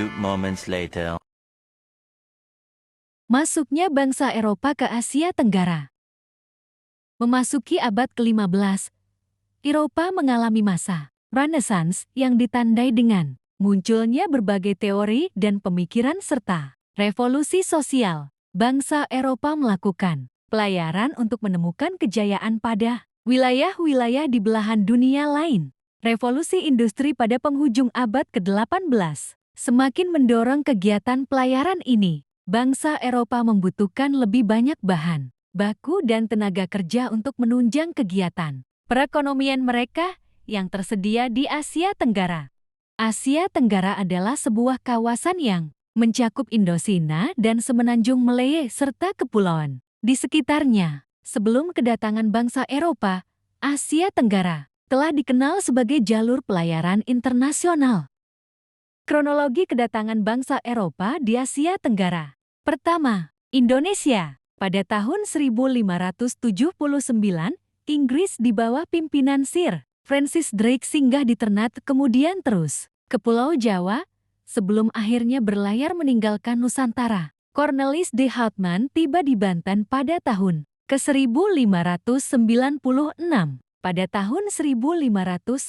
few moments later. Masuknya bangsa Eropa ke Asia Tenggara. Memasuki abad ke-15, Eropa mengalami masa Renaissance yang ditandai dengan munculnya berbagai teori dan pemikiran serta revolusi sosial. Bangsa Eropa melakukan pelayaran untuk menemukan kejayaan pada wilayah-wilayah di belahan dunia lain. Revolusi industri pada penghujung abad ke-18 semakin mendorong kegiatan pelayaran ini. Bangsa Eropa membutuhkan lebih banyak bahan baku dan tenaga kerja untuk menunjang kegiatan perekonomian mereka yang tersedia di Asia Tenggara. Asia Tenggara adalah sebuah kawasan yang mencakup Indocina dan semenanjung Malaya serta kepulauan di sekitarnya. Sebelum kedatangan bangsa Eropa, Asia Tenggara telah dikenal sebagai jalur pelayaran internasional. Kronologi kedatangan bangsa Eropa di Asia Tenggara. Pertama, Indonesia. Pada tahun 1579, Inggris di bawah pimpinan Sir Francis Drake singgah di Ternate kemudian terus ke Pulau Jawa, sebelum akhirnya berlayar meninggalkan Nusantara. Cornelis de Houtman tiba di Banten pada tahun ke-1596. Pada tahun 1598,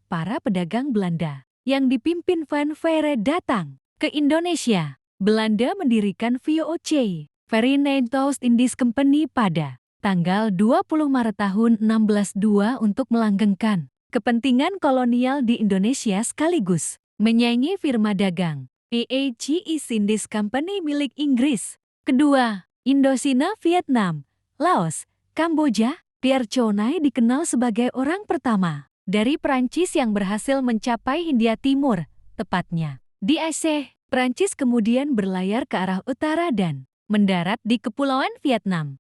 para pedagang Belanda yang dipimpin Van Veere datang ke Indonesia. Belanda mendirikan VOC, Verenigd Oost-Indies Company pada tanggal 20 Maret tahun 1602 untuk melanggengkan kepentingan kolonial di Indonesia sekaligus menyaingi firma dagang EAC East Indies Company milik Inggris. Kedua, Indocina, Vietnam, Laos, Kamboja. Pierre Chonai dikenal sebagai orang pertama dari Prancis yang berhasil mencapai Hindia Timur, tepatnya di Aceh. Prancis kemudian berlayar ke arah utara dan mendarat di Kepulauan Vietnam.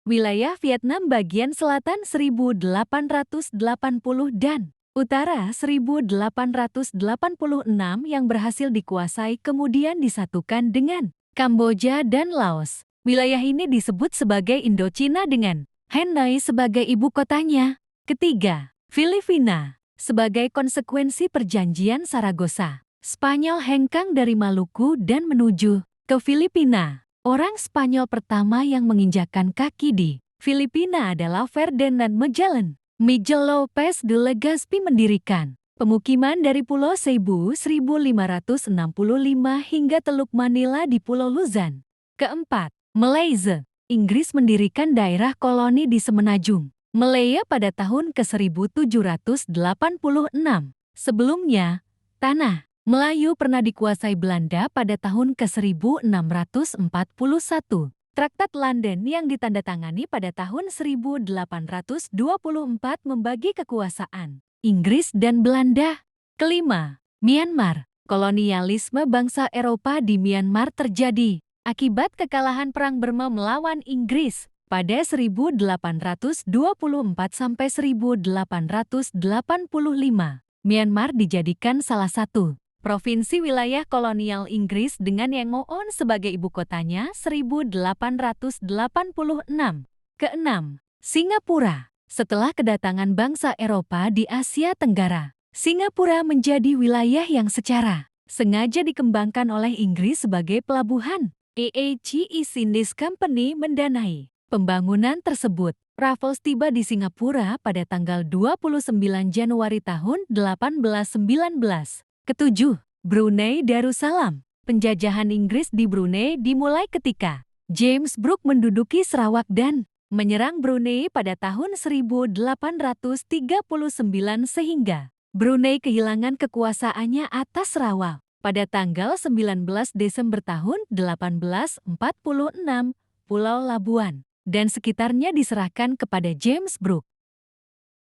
Wilayah Vietnam bagian selatan 1880 dan utara 1886 yang berhasil dikuasai kemudian disatukan dengan Kamboja dan Laos. Wilayah ini disebut sebagai Indochina dengan Hanoi sebagai ibu kotanya. Ketiga, Filipina. Sebagai konsekuensi perjanjian Saragossa, Spanyol hengkang dari Maluku dan menuju ke Filipina. Orang Spanyol pertama yang menginjakkan kaki di Filipina adalah Ferdinand Magellan. Miguel Lopez de Legazpi mendirikan pemukiman dari Pulau Cebu 1565 hingga Teluk Manila di Pulau Luzon. Keempat, Malaysia. Inggris mendirikan daerah koloni di Semenanjung Malaya pada tahun ke-1786. Sebelumnya, tanah Melayu pernah dikuasai Belanda pada tahun ke-1641. Traktat London yang ditandatangani pada tahun 1824 membagi kekuasaan Inggris dan Belanda. Kelima, Myanmar. Kolonialisme bangsa Eropa di Myanmar terjadi akibat kekalahan Perang Burma melawan Inggris pada 1824 sampai 1885. Myanmar dijadikan salah satu provinsi wilayah kolonial Inggris dengan Yangon sebagai ibu kotanya 1886. Keenam, Singapura. Setelah kedatangan bangsa Eropa di Asia Tenggara, Singapura menjadi wilayah yang secara sengaja dikembangkan oleh Inggris sebagai pelabuhan. EAC East Indies Company mendanai pembangunan tersebut. Raffles tiba di Singapura pada tanggal 29 Januari tahun 1819. Ketujuh, Brunei Darussalam. Penjajahan Inggris di Brunei dimulai ketika James Brooke menduduki Sarawak dan menyerang Brunei pada tahun 1839 sehingga Brunei kehilangan kekuasaannya atas Sarawak. Pada tanggal 19 Desember tahun 1846, Pulau Labuan dan sekitarnya diserahkan kepada James Brooke.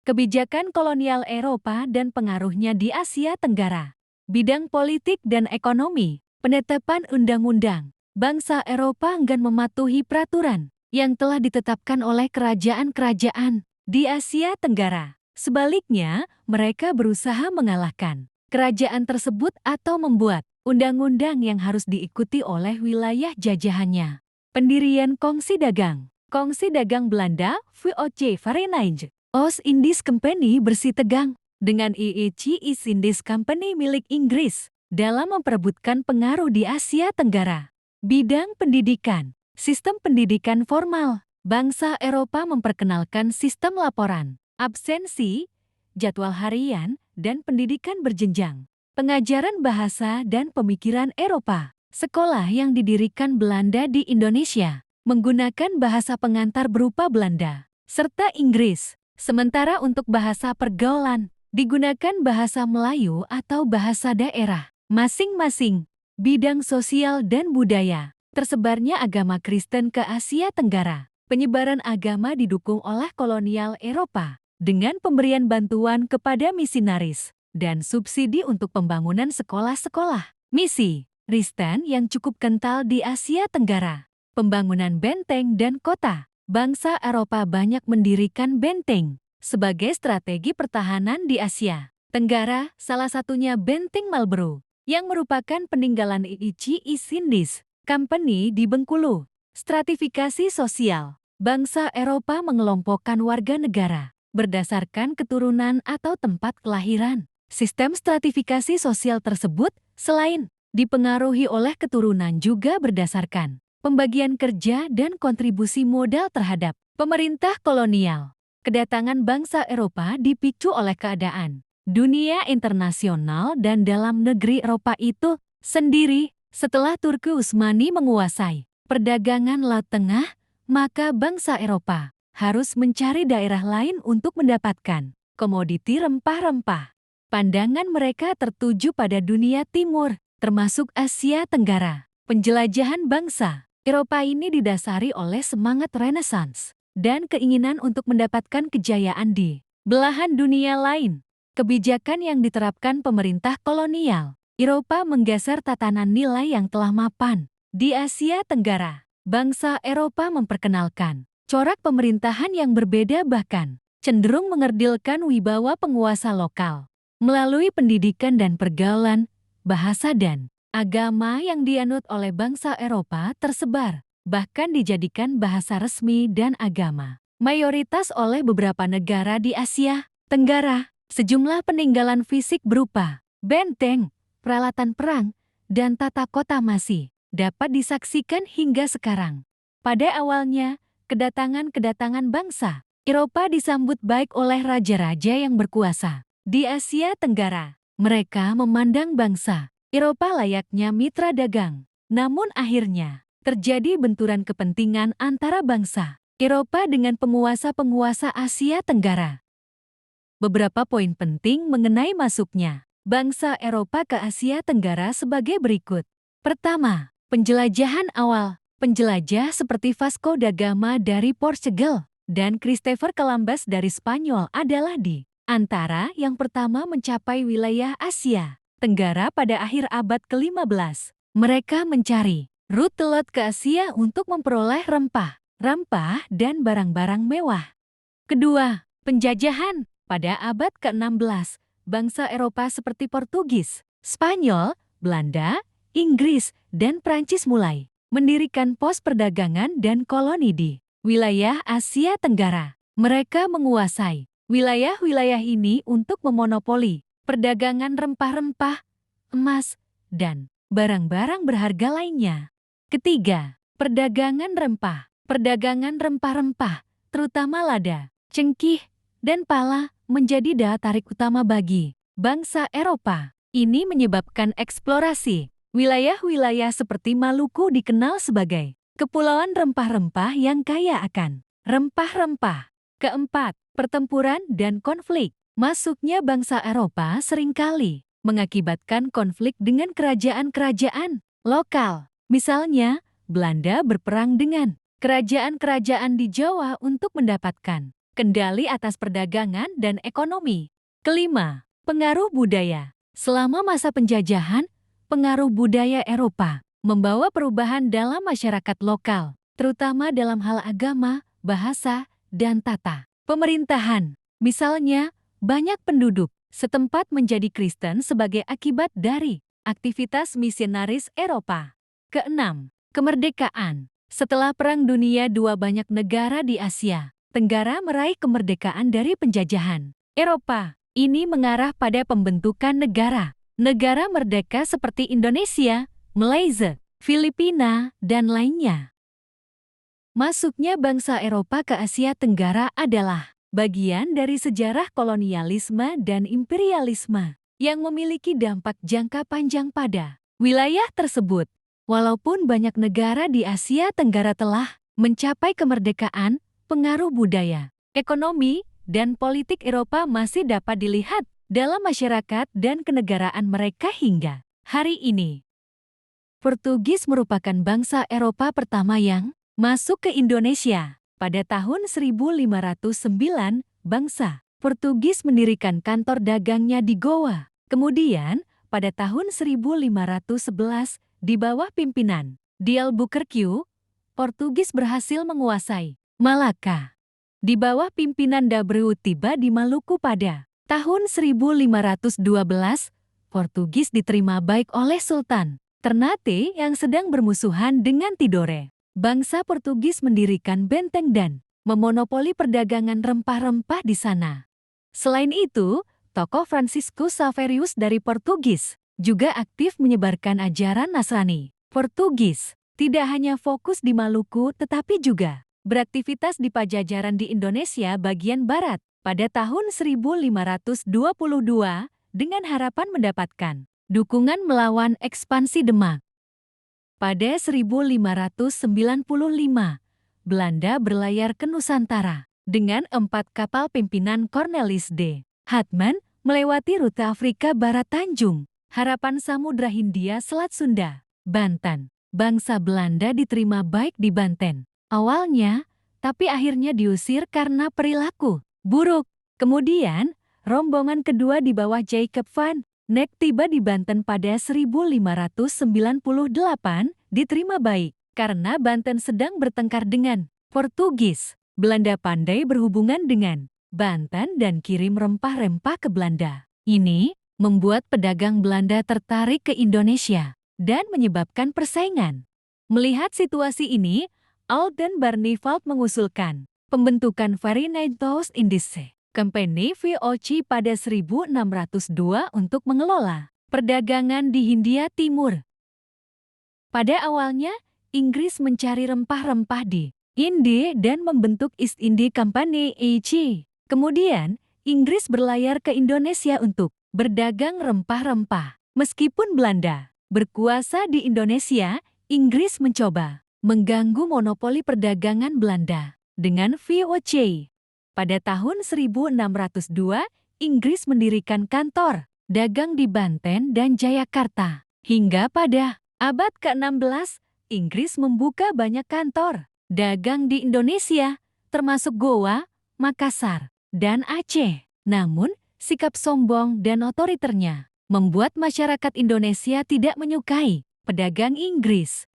Kebijakan kolonial Eropa dan pengaruhnya di Asia Tenggara. Bidang politik dan ekonomi, penetapan undang-undang. Bangsa Eropa enggan mematuhi peraturan yang telah ditetapkan oleh kerajaan-kerajaan di Asia Tenggara. Sebaliknya, mereka berusaha mengalahkan kerajaan tersebut atau membuat undang-undang yang harus diikuti oleh wilayah jajahannya. Pendirian Kongsi Dagang. Kongsi Dagang Belanda, VOC Verenigd Oost-Indies Company bersitegang dengan EAC East Indies Company milik Inggris. dalam memperebutkan pengaruh di Asia Tenggara. Bidang pendidikan, sistem pendidikan formal. Bangsa Eropa memperkenalkan sistem laporan, absensi, jadwal harian, dan pendidikan berjenjang. Pengajaran bahasa dan pemikiran Eropa. Sekolah yang didirikan Belanda di Indonesia menggunakan bahasa pengantar berupa Belanda serta Inggris. Sementara untuk bahasa pergaulan, digunakan bahasa Melayu atau bahasa daerah masing-masing. Bidang sosial dan budaya. Tersebarnya agama Kristen ke Asia Tenggara. Penyebaran agama didukung oleh kolonial Eropa dengan pemberian bantuan kepada misionaris dan subsidi untuk pembangunan sekolah-sekolah. Misi Kristen yang cukup kental di Asia Tenggara. Pembangunan benteng dan kota. Bangsa Eropa banyak mendirikan benteng sebagai strategi pertahanan di Asia Tenggara, salah satunya Benteng Marlborough, yang merupakan peninggalan East Indies Company di Bengkulu. Stratifikasi sosial. Bangsa Eropa mengelompokkan warga negara berdasarkan keturunan atau tempat kelahiran. Sistem stratifikasi sosial tersebut selain dipengaruhi oleh keturunan juga berdasarkan pembagian kerja dan kontribusi modal terhadap pemerintah kolonial. Kedatangan bangsa Eropa dipicu oleh keadaan dunia internasional dan dalam negeri Eropa itu sendiri. Setelah Turki Utsmani menguasai perdagangan Laut Tengah, maka bangsa Eropa harus mencari daerah lain untuk mendapatkan komoditi rempah-rempah. Pandangan mereka tertuju pada dunia timur, termasuk Asia Tenggara. Penjelajahan bangsa Eropa ini didasari oleh semangat Renaissance dan keinginan untuk mendapatkan kejayaan di belahan dunia lain. Kebijakan yang diterapkan pemerintah kolonial Eropa menggeser tatanan nilai yang telah mapan di Asia Tenggara. Bangsa Eropa memperkenalkan corak pemerintahan yang berbeda, bahkan cenderung mengerdilkan wibawa penguasa lokal. Melalui pendidikan dan pergaulan, bahasa dan agama yang dianut oleh bangsa Eropa tersebar, bahkan dijadikan bahasa resmi dan agama mayoritas oleh beberapa negara di Asia Tenggara. Sejumlah peninggalan fisik berupa benteng, peralatan perang, dan tata kota masih dapat disaksikan hingga sekarang. Pada awalnya, kedatangan bangsa Eropa disambut baik oleh raja-raja yang berkuasa di Asia Tenggara. Mereka memandang bangsa Eropa layaknya mitra dagang. Namun akhirnya, terjadi benturan kepentingan antara bangsa Eropa dengan penguasa-penguasa Asia Tenggara. Beberapa poin penting mengenai masuknya bangsa Eropa ke Asia Tenggara sebagai berikut. Pertama, penjelajahan awal. Penjelajah seperti Vasco da Gama dari Portugal dan Christopher Columbus dari Spanyol adalah di antara yang pertama mencapai wilayah Asia Tenggara pada akhir abad ke-15. Mereka mencari rute laut ke Asia untuk memperoleh rempah, dan barang-barang mewah. Kedua, penjajahan. Pada abad ke-16, bangsa Eropa seperti Portugis, Spanyol, Belanda, Inggris, dan Prancis mulai mendirikan pos perdagangan dan koloni di wilayah Asia Tenggara. Mereka menguasai wilayah-wilayah ini untuk memonopoli perdagangan rempah-rempah, emas, dan barang-barang berharga lainnya. Ketiga, perdagangan rempah. Perdagangan rempah-rempah, terutama lada, cengkih, dan pala, menjadi daya tarik utama bagi bangsa Eropa. Ini menyebabkan eksplorasi. Wilayah-wilayah seperti Maluku dikenal sebagai kepulauan rempah-rempah yang kaya akan rempah-rempah. Keempat, pertempuran dan konflik. Masuknya bangsa Eropa seringkali mengakibatkan konflik dengan kerajaan-kerajaan lokal. Misalnya, Belanda berperang dengan kerajaan-kerajaan di Jawa untuk mendapatkan kendali atas perdagangan dan ekonomi. Kelima, pengaruh budaya. Selama masa penjajahan, pengaruh budaya Eropa membawa perubahan dalam masyarakat lokal, terutama dalam hal agama, bahasa, dan tata pemerintahan. Misalnya, banyak penduduk setempat menjadi Kristen sebagai akibat dari aktivitas misionaris Eropa. Keenam, kemerdekaan. Setelah Perang Dunia II, banyak negara di Asia Tenggara meraih kemerdekaan dari penjajahan Eropa. Ini mengarah pada pembentukan negara negara merdeka seperti Indonesia, Malaysia, Filipina, dan lainnya. Masuknya bangsa Eropa ke Asia Tenggara adalah bagian dari sejarah kolonialisme dan imperialisme yang memiliki dampak jangka panjang pada wilayah tersebut. Walaupun banyak negara di Asia Tenggara telah mencapai kemerdekaan, pengaruh budaya, ekonomi, dan politik Eropa masih dapat dilihat dalam masyarakat dan kenegaraan mereka hingga hari ini. Portugis merupakan bangsa Eropa pertama yang masuk ke Indonesia. Pada tahun 1509, bangsa Portugis mendirikan kantor dagangnya di Goa. Kemudian, pada tahun 1511, di bawah pimpinan di Albuquerque, Portugis berhasil menguasai Malaka. Di bawah pimpinan D'Abreu tiba di Maluku pada tahun 1512, Portugis diterima baik oleh Sultan Ternate yang sedang bermusuhan dengan Tidore. Bangsa Portugis mendirikan benteng dan memonopoli perdagangan rempah-rempah di sana. Selain itu, tokoh Franciscus Saverius dari Portugis juga aktif menyebarkan ajaran Nasrani. Portugis tidak hanya fokus di Maluku tetapi juga beraktivitas di Pajajaran di Indonesia bagian barat pada tahun 1522 dengan harapan mendapatkan dukungan melawan ekspansi Demak. Pada 1595, Belanda berlayar ke Nusantara dengan 4 kapal pimpinan Cornelis de Hatman melewati rute Afrika Barat Tanjung, Harapan Samudra Hindia Selat Sunda, Banten. Bangsa Belanda diterima baik di Banten awalnya, tapi akhirnya diusir karena perilaku buruk. Kemudian, rombongan kedua di bawah Jacob van Neck tiba di Banten pada 1598, diterima baik karena Banten sedang bertengkar dengan Portugis. Belanda pandai berhubungan dengan Banten dan kirim rempah-rempah ke Belanda. Ini membuat pedagang Belanda tertarik ke Indonesia dan menyebabkan persaingan. Melihat situasi ini, Alden Barneveldt mengusulkan pembentukan Foreign Toast Indies Company (VOC) pada 1602 untuk mengelola perdagangan di Hindia Timur. Pada awalnya, Inggris mencari rempah-rempah di India dan membentuk East India Company (EIC). Kemudian, Inggris berlayar ke Indonesia untuk berdagang rempah-rempah. Meskipun Belanda berkuasa di Indonesia, Inggris mencoba mengganggu monopoli perdagangan Belanda dengan VOC. Pada tahun 1602, Inggris mendirikan kantor dagang di Banten dan Jayakarta. Hingga pada abad ke-16, Inggris membuka banyak kantor dagang di Indonesia, termasuk Goa, Makassar, dan Aceh. Namun, sikap sombong dan otoriternya membuat masyarakat Indonesia tidak menyukai pedagang Inggris.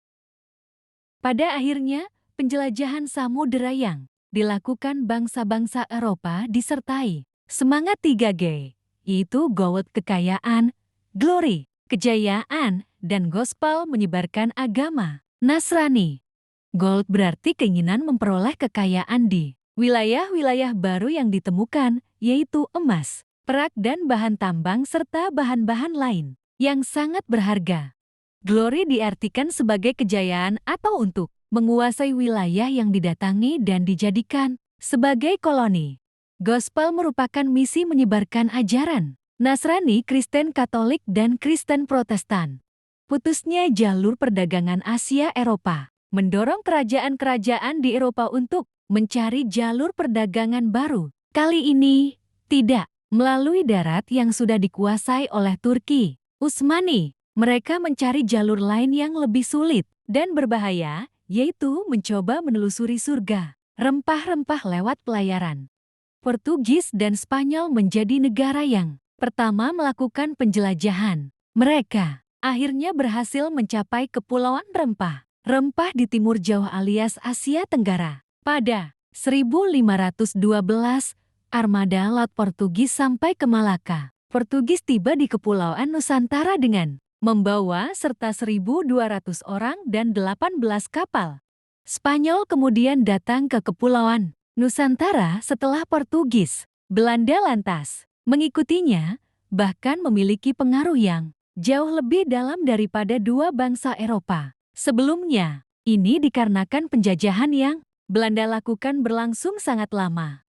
Pada akhirnya, penjelajahan samudera yang dilakukan bangsa-bangsa Eropa disertai semangat 3G, yaitu gold kekayaan, glory kejayaan, dan gospel menyebarkan agama Nasrani. Gold berarti keinginan memperoleh kekayaan di wilayah-wilayah baru yang ditemukan, yaitu emas, perak dan bahan tambang serta bahan-bahan lain yang sangat berharga. Glory diartikan sebagai kejayaan atau untuk menguasai wilayah yang didatangi dan dijadikan sebagai koloni. Gospel merupakan misi menyebarkan ajaran Nasrani, Kristen Katolik, dan Kristen Protestan. Putusnya jalur perdagangan Asia-Eropa mendorong kerajaan-kerajaan di Eropa untuk mencari jalur perdagangan baru. Kali ini, tidak melalui darat yang sudah dikuasai oleh Turki Utsmani. Mereka mencari jalur lain yang lebih sulit dan berbahaya, yaitu mencoba menelusuri surga rempah-rempah lewat pelayaran. Portugis dan Spanyol menjadi negara yang pertama melakukan penjelajahan. Mereka akhirnya berhasil mencapai kepulauan rempah di timur jauh alias Asia Tenggara. Pada 1512, armada laut Portugis sampai ke Malaka. Portugis tiba di Kepulauan Nusantara dengan membawa serta 1.200 orang dan 18 kapal. Spanyol kemudian datang ke Kepulauan Nusantara setelah Portugis. Belanda lantas mengikutinya. bahkan memiliki pengaruh yang jauh lebih dalam daripada dua bangsa Eropa sebelumnya. Ini dikarenakan penjajahan yang Belanda lakukan berlangsung sangat lama.